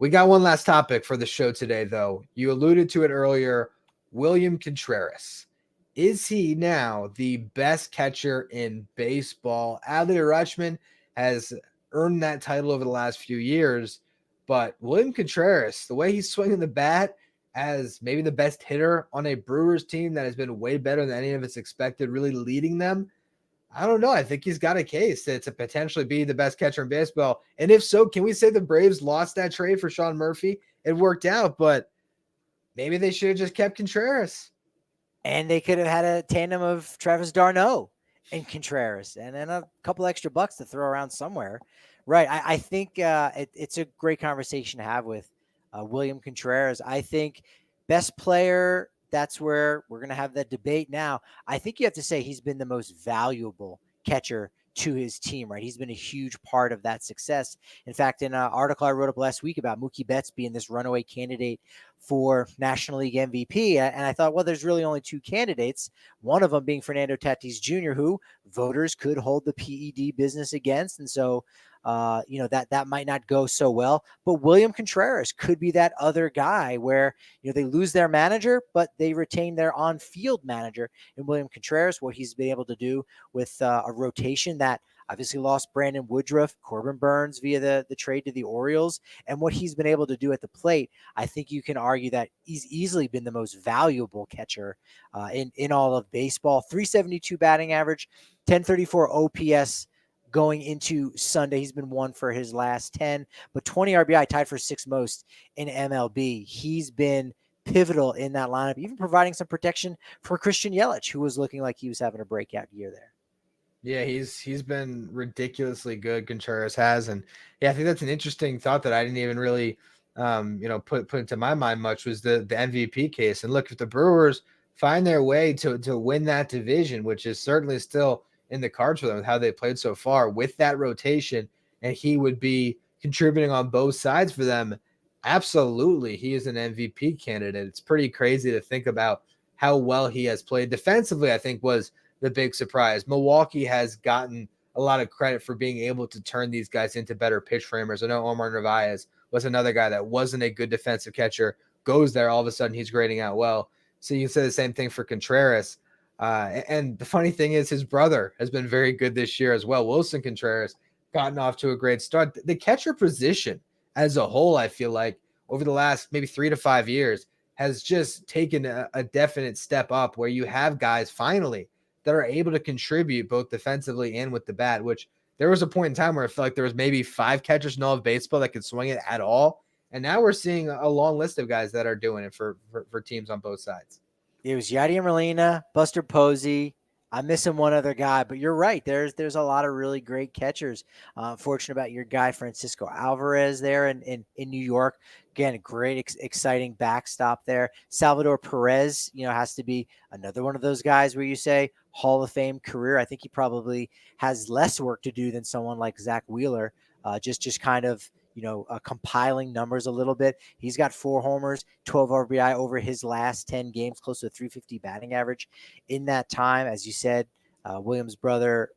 We got one last topic for the show today, though. You alluded to it earlier. William Contreras. Is he now the best catcher in baseball? Adley Rutschman has earned that title over the last few years, but William Contreras, the way he's swinging the bat as maybe the best hitter on a Brewers team that has been way better than any of us expected, really leading them, I don't know. I think he's got a case to potentially be the best catcher in baseball. And if so, can we say the Braves lost that trade for Sean Murphy? It worked out, but maybe they should have just kept Contreras. And they could have had a tandem of Travis d'Arnaud and Contreras and then a couple extra bucks to throw around somewhere. Right. I think it's a great conversation to have with William Contreras. I think best player, that's where we're going to have that debate now. I think you have to say he's been the most valuable catcher to his team, right? He's been a huge part of that success. In fact, in an article I wrote up last week about Mookie Betts being this runaway candidate for National League MVP, and I thought, well, there's really only two candidates, one of them being Fernando Tatis Jr., who voters could hold the PED business against, and so that might not go so well. But William Contreras could be that other guy where, they lose their manager, but they retain their on-field manager in William Contreras, what he's been able to do with a rotation that obviously lost Brandon Woodruff, Corbin Burns via the trade to the Orioles, and what he's been able to do at the plate. I think you can argue that he's easily been the most valuable catcher in all of baseball. 372 batting average, 1034 OPS going into Sunday. He's been one for his last 10, but 20 RBI, tied for sixth most in MLB. He's been pivotal in that lineup, even providing some protection for Christian Yelich, who was looking like he was having a breakout year there. Yeah, he's been ridiculously good. Contreras has, and yeah, I think that's an interesting thought that I didn't even really, put into my mind much, was the MVP case. And look, if the Brewers find their way to win that division, which is certainly still in the cards for them with how they played so far with that rotation, and he would be contributing on both sides for them, absolutely, he is an MVP candidate. It's pretty crazy to think about how well he has played defensively. I think was the big surprise. Milwaukee has gotten a lot of credit for being able to turn these guys into better pitch framers. I know Omar Narvaez was another guy that wasn't a good defensive catcher, goes there, all of a sudden he's grading out well. So you can say the same thing for Contreras. And the funny thing is his brother has been very good this year as well. Wilson Contreras gotten off to a great start. The catcher position as a whole, I feel like over the last maybe 3 to 5 years has just taken a definite step up where you have guys finally that are able to contribute both defensively and with the bat, which there was a point in time where I felt like there was maybe 5 catchers in all of baseball that could swing it at all. And now we're seeing a long list of guys that are doing it for teams on both sides. It was Yadier Molina, Buster Posey. I'm missing one other guy, but you're right. There's a lot of really great catchers. Fortunate about your guy, Francisco Alvarez, there in New York. Again, a great, exciting backstop there. Salvador Perez, has to be another one of those guys where you say Hall of Fame career. I think he probably has less work to do than someone like Zach Wheeler. Just kind of, compiling numbers a little bit. He's got 4 homers, 12 RBI over his last 10 games, close to a 350 batting average in that time. As you said, Williams' brother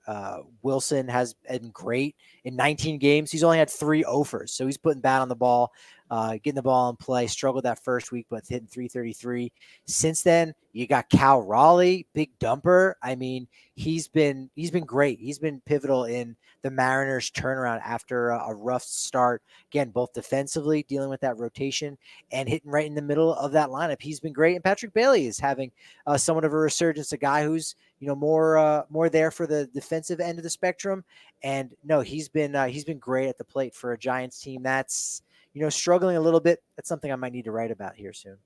Wilson has been great in 19 games. He's only had 3 offers, so he's putting bat on the ball, getting the ball in play. Struggled that first week, but hitting 333. Since then, you got Cal Raleigh, big dumper. I mean, he's been great. He's been pivotal in the Mariners' turnaround after a rough start. Again, both defensively, dealing with that rotation, and hitting right in the middle of that lineup. He's been great. And Patrick Bailey is having somewhat of a resurgence, a guy who's more there for the defensive end of the spectrum. And no, he's been great at the plate for a Giants team that's struggling a little bit. That's something I might need to write about here soon.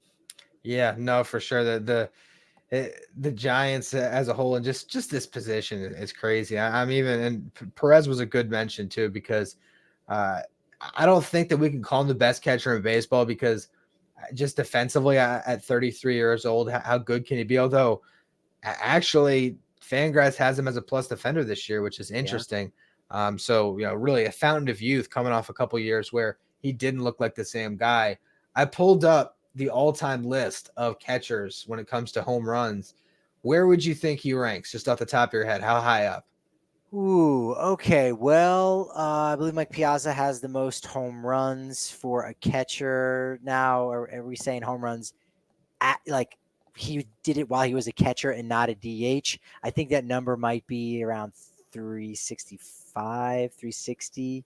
Yeah, no, for sure. The Giants as a whole and just this position is crazy. I'm even, and Perez was a good mention too, because I don't think that we can call him the best catcher in baseball, because just defensively at 33 years old, how good can he be? Although actually Fangraphs has him as a plus defender this year, which is interesting. Yeah. So really a fountain of youth coming off a couple years where he didn't look like the same guy. I pulled up the all-time list of catchers when it comes to home runs. Where would you think he ranks, just off the top of your head? How high up? Ooh, okay. Well, I believe Mike Piazza has the most home runs for a catcher now. Are we saying home runs at like he did it while he was a catcher and not a DH? I think that number might be around 365, 360.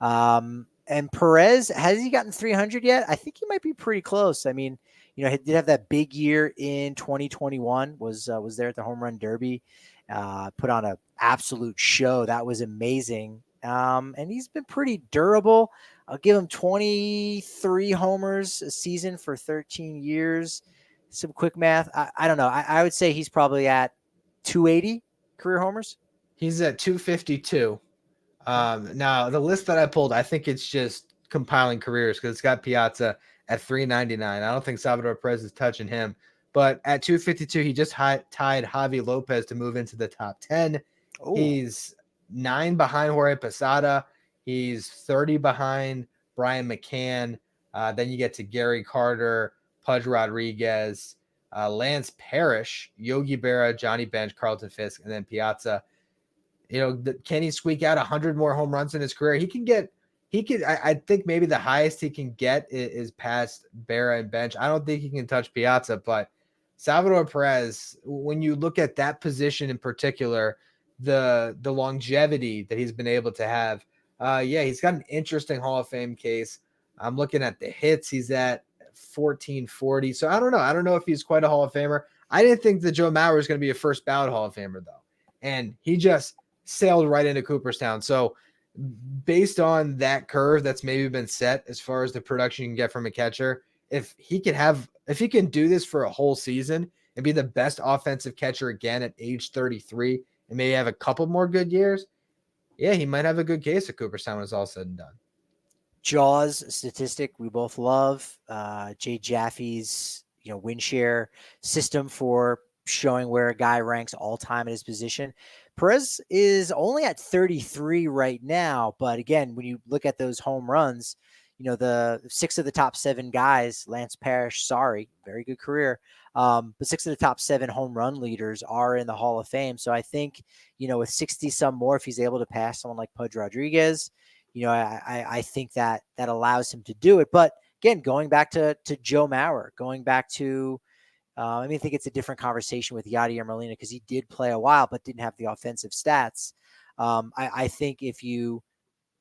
And Perez, has he gotten 300 yet? I think he might be pretty close. I mean, he did have that big year in 2021. Was there at the Home Run Derby, put on a absolute show. That was amazing. And he's been pretty durable. I'll give him 23 homers a season for 13 years. Some quick math. I don't know. I would say he's probably at 280 career homers. He's at 252. Okay. Now the list that I pulled, I think it's just compiling careers because it's got Piazza at 399. I don't think Salvador Perez is touching him, but at 252, he just tied Javi Lopez to move into the top 10. Oh, He's 9 behind Jorge Posada. He's 30 behind Brian McCann. Then you get to Gary Carter, Pudge Rodriguez, Lance Parrish, Yogi Berra, Johnny Bench, Carlton Fisk, and then Piazza. Can he squeak out 100 more home runs in his career? I think maybe the highest he can get is past Berra and Bench. I don't think he can touch Piazza, but Salvador Perez, when you look at that position in particular, the longevity that he's been able to have, he's got an interesting Hall of Fame case. I'm looking at the hits. He's at 1440. So I don't know. I don't know if he's quite a Hall of Famer. I didn't think that Joe Mauer was going to be a first ballot Hall of Famer, though. And he just sailed right into Cooperstown. So based on that curve that's maybe been set as far as the production you can get from a catcher, if he can do this for a whole season and be the best offensive catcher again at age 33 and maybe have a couple more good years, yeah, he might have a good case at Cooperstown when it's all said and done. Jaws statistic we both love. Jay Jaffe's win share system for showing where a guy ranks all time at his position. Perez is only at 33 right now, but again, when you look at those home runs, the 6 of the top 7 guys, Lance Parrish, sorry, very good career, but 6 of the top 7 home run leaders are in the Hall of Fame. So I think, with 60 some more, if he's able to pass someone like Pudge Rodriguez, I think that allows him to do it. But again, going back to Joe Mauer, going back to, I think it's a different conversation with Yadier Molina because he did play a while but didn't have the offensive stats. I think if you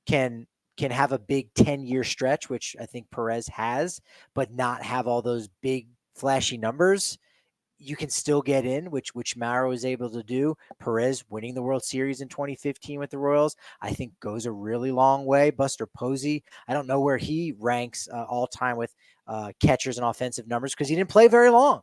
can have a big 10-year stretch, which I think Perez has, but not have all those big flashy numbers, you can still get in, which Mauer was able to do. Perez winning the World Series in 2015 with the Royals, I think goes a really long way. Buster Posey, I don't know where he ranks all time with catchers and offensive numbers because he didn't play very long,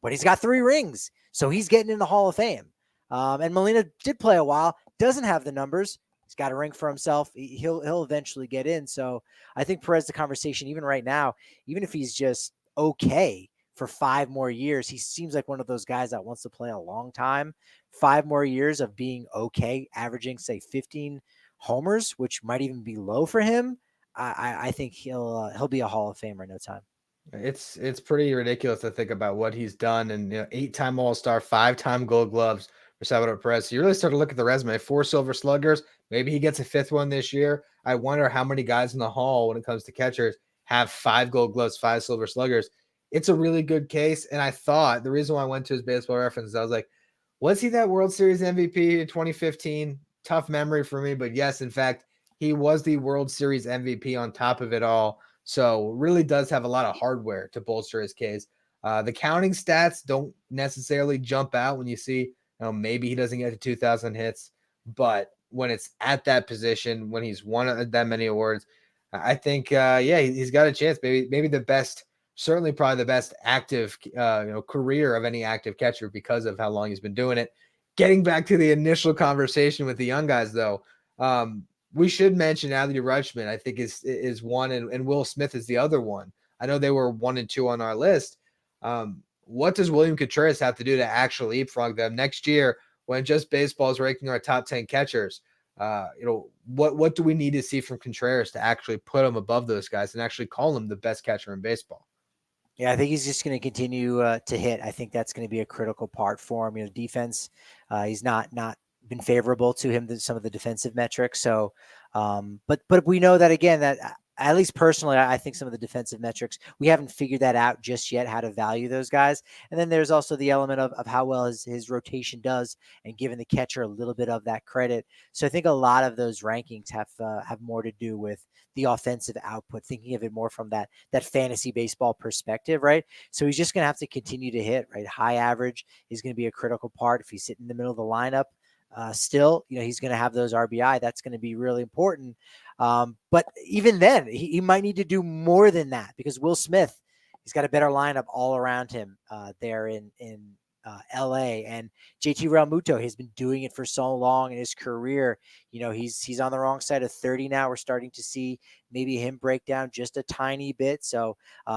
but he's got 3 rings, so he's getting in the Hall of Fame. And Molina did play a while, doesn't have the numbers. He's got a ring for himself. He'll eventually get in. So I think Perez, the conversation, even right now, even if he's just okay for 5 more years. He seems like one of those guys that wants to play a long time. 5 more years of being okay, averaging say 15 homers, which might even be low for him. I think he'll be a Hall of Famer in no time. It's pretty ridiculous to think about what he's done, and 8-time All-Star, 5-time Gold Gloves for Salvador Perez. So you really start to look at the resume. 4 Silver Sluggers. Maybe he gets a 5th one this year. I wonder how many guys in the Hall, when it comes to catchers, have 5 Gold Gloves, 5 Silver Sluggers. It's a really good case, and I thought the reason why I went to his Baseball Reference is I was like, was he that World Series MVP in 2015? Tough memory for me, but yes, in fact, he was the World Series MVP on top of it all. So really does have a lot of hardware to bolster his case. The counting stats don't necessarily jump out when you see, maybe he doesn't get to 2,000 hits, but when it's at that position, when he's won that many awards, I think, he's got a chance. Maybe the best, certainly probably the best active, career of any active catcher because of how long he's been doing it. Getting back to the initial conversation with the young guys, though, we should mention Adley Rutschman, I think is one, and Will Smith is the other one. I know they were 1 and 2 on our list. What does William Contreras have to do to actually leapfrog them next year when Just Baseball is ranking our top 10 catchers? What do we need to see from Contreras to actually put him above those guys and actually call him the best catcher in baseball? Yeah, I think he's just going to continue to hit. I think that's going to be a critical part for him. Defense, he's not been favorable to him than some of the defensive metrics. So, but we know that again, that at least personally, I think some of the defensive metrics, we haven't figured that out just yet, how to value those guys. And then there's also the element of how well his rotation does and giving the catcher a little bit of that credit. So I think a lot of those rankings have more to do with the offensive output, thinking of it more from that fantasy baseball perspective, right? So he's just going to have to continue to hit, right? High average is going to be a critical part. If he's sitting in the middle of the lineup, still, he's going to have those RBI. That's going to be really important. But even then, he might need to do more than that, because Will Smith, he's got a better lineup all around him there in LA, and JT Realmuto has been doing it for so long in his career. He's on the wrong side of 30 now. We're starting to see maybe him break down just a tiny bit. So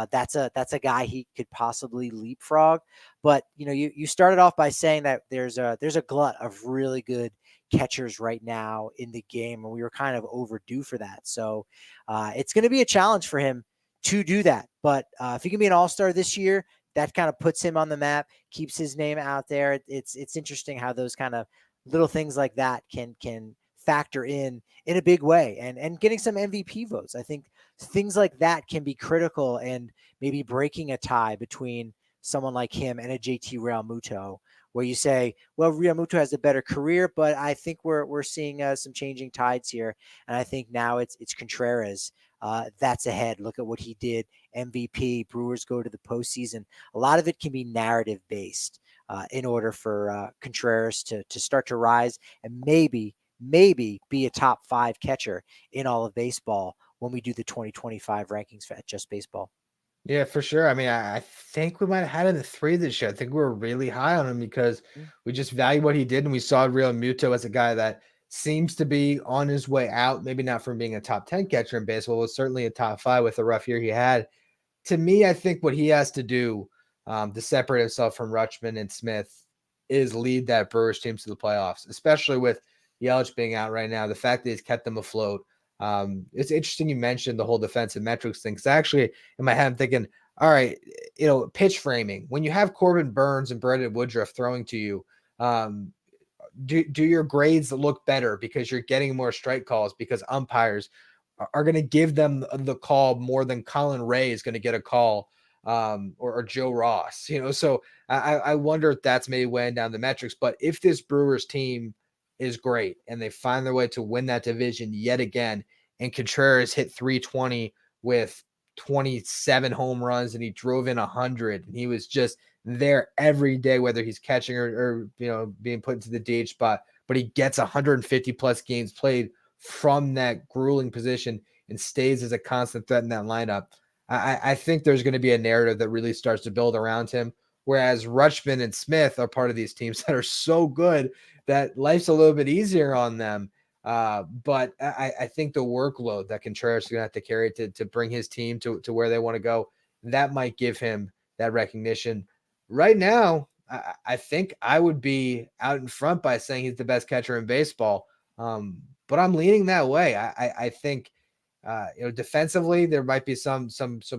that's a guy he could possibly leapfrog. But you started off by saying that there's a glut of really good catchers right now in the game, and we were kind of overdue for that. So it's going to be a challenge for him to do that. But if he can be an all-star this year, that kind of puts him on the map, keeps his name out there. It's interesting how those kind of little things like that can factor in a big way, and getting some MVP votes. I think things like that can be critical, and maybe breaking a tie between someone like him and a JT Realmuto, where you say, well, Realmuto has a better career, but I think we're seeing some changing tides here, and I think now it's Contreras that's ahead. Look at what he did. MVP. Brewers go to the postseason. A lot of it can be narrative based in order for Contreras to start to rise and maybe be a top 5 catcher in all of baseball when we do the 2025 rankings for Just Baseball. Yeah, for sure. I mean, I think we might have had him in the 3 this year. I think we were really high on him because we just value what he did, and we saw Real Muto as a guy that seems to be on his way out. Maybe not from being a top 10 catcher in baseball, but certainly a top 5 with the rough year he had. To me, I think what he has to do to separate himself from Rutschman and Smith is lead that Brewers team to the playoffs, especially with Yelich being out right now. The fact that he's kept them afloat. It's interesting you mentioned the whole defensive metrics thing, because actually in my head I'm thinking, all right, pitch framing. When you have Corbin Burns and Brandon Woodruff throwing to you, do your grades look better because you're getting more strike calls, because umpires are going to give them the call more than Colin Ray is going to get a call, or Joe Ross, so I wonder if that's maybe weighing down the metrics. But if this Brewers team is great and they find their way to win that division yet again, and Contreras hit 320 with 27 home runs and he drove in 100, and he was just there every day, whether he's catching or being put into the DH spot, but he gets 150 plus games played from that grueling position and stays as a constant threat in that lineup. I think there's going to be a narrative that really starts to build around him. Whereas Rutschman and Smith are part of these teams that are so good that life's a little bit easier on them. But I think the workload that Contreras is going to have to carry to bring his team to where they want to go, that might give him that recognition. Right now, I think I would be out in front by saying he's the best catcher in baseball. But I'm leaning that way. I think, defensively, there might be some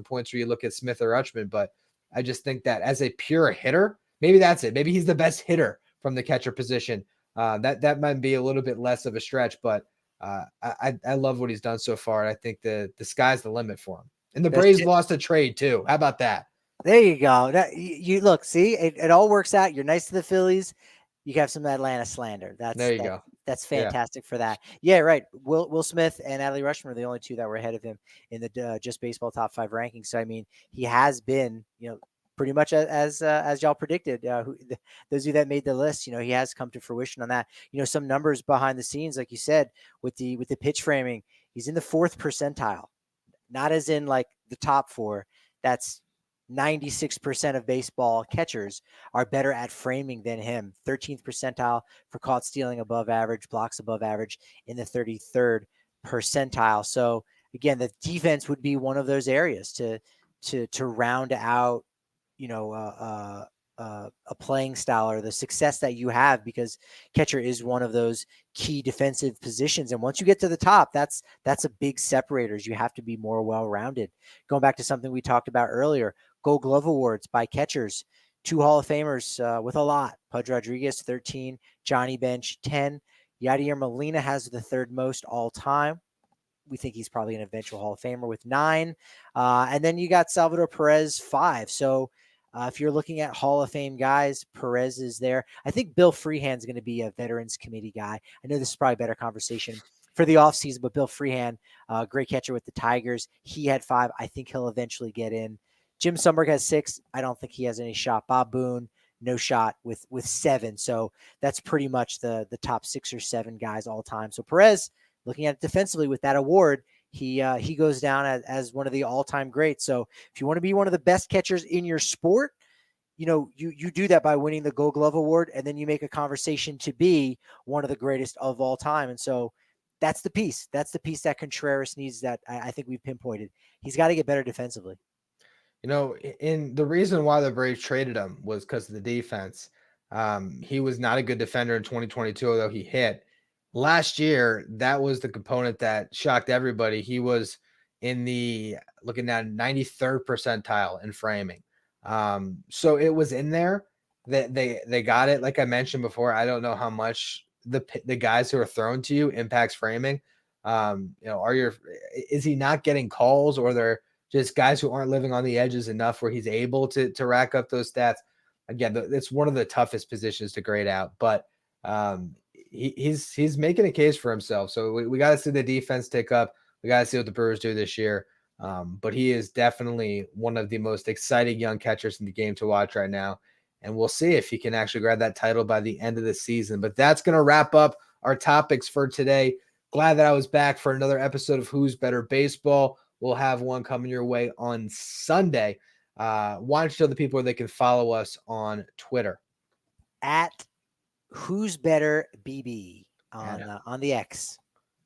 points where you look at Smith or Rutschman, but I just think that as a pure hitter, maybe that's it. Maybe he's the best hitter from the catcher position. That might be a little bit less of a stretch, but I love what he's done so far. I think the sky's the limit for him. And the Braves lost a trade too. How about that? There you go. You look, see, it all works out. You're nice to the Phillies. You have some Atlanta slander. There you go. That's fantastic for that. Yeah, right. Will Smith and Adley Rutschman are the only two that were ahead of him in the Just Baseball top 5 rankings. So I mean, he has been, pretty much as y'all predicted. Those of you that made the list, he has come to fruition on that. Some numbers behind the scenes, like you said, with the pitch framing, he's in the 4th percentile, not as in like the top 4. That's 96% of baseball catchers are better at framing than him. 13th percentile for caught stealing above average, blocks above average in the 33rd percentile. So again, the defense would be one of those areas to round out, a playing style or the success that you have, because catcher is one of those key defensive positions. And once you get to the top, that's a big separators. You have to be more well-rounded. Going back to something we talked about earlier, Gold Glove awards by catchers. 2 Hall of Famers with a lot. Pudge Rodriguez, 13. Johnny Bench, 10. Yadier Molina has the third most all time. We think he's probably an eventual Hall of Famer with 9. And then you got Salvador Perez, 5. So if you're looking at Hall of Fame guys, Perez is there. I think Bill Freehand's going to be a Veterans Committee guy. I know this is probably a better conversation for the offseason, but Bill Freehand, great catcher with the Tigers. He had 5. I think he'll eventually get in. Jim Sumberg has 6. I don't think he has any shot. Bob Boone, no shot with 7. So that's pretty much the top 6 or 7 guys all time. So Perez, looking at it defensively with that award, he goes down as one of the all-time greats. So if you want to be one of the best catchers in your sport, you do that by winning the Gold Glove Award, and then you make a conversation to be one of the greatest of all time. And so that's the piece. That's the piece that Contreras needs that I think we've pinpointed. He's got to get better defensively. In the reason why the Braves traded him was because of the defense. He was not a good defender in 2022, although he hit. Last year, that was the component that shocked everybody. He was looking at 93rd percentile in framing. So it was in there that they got it. Like I mentioned before, I don't know how much the guys who are thrown to you impacts framing. Is he not getting calls, or they're just guys who aren't living on the edges enough where he's able to rack up those stats? Again, it's one of the toughest positions to grade out, but he's making a case for himself. So we got to see the defense tick up. We got to see what the Brewers do this year. But he is definitely one of the most exciting young catchers in the game to watch right now. And we'll see if he can actually grab that title by the end of the season. But that's going to wrap up our topics for today. Glad that I was back for another episode of Who's Better Baseball. We'll have one coming your way on Sunday. Why don't you tell the people where they can follow us on Twitter? At Who's Better BB on the X.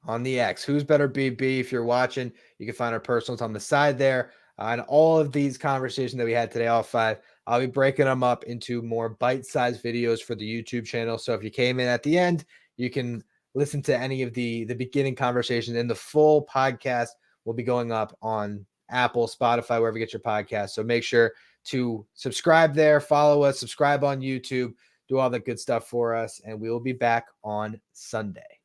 On the X. Who's Better BB? If you're watching, you can find our personals on the side there. And all of these conversations that we had today, all 5, I'll be breaking them up into more bite-sized videos for the YouTube channel. So if you came in at the end, you can listen to any of the beginning conversations, and the full podcast will be going up on Apple, Spotify, wherever you get your podcast. So make sure to subscribe there, follow us, subscribe on YouTube, do all the good stuff for us, and we will be back on Sunday.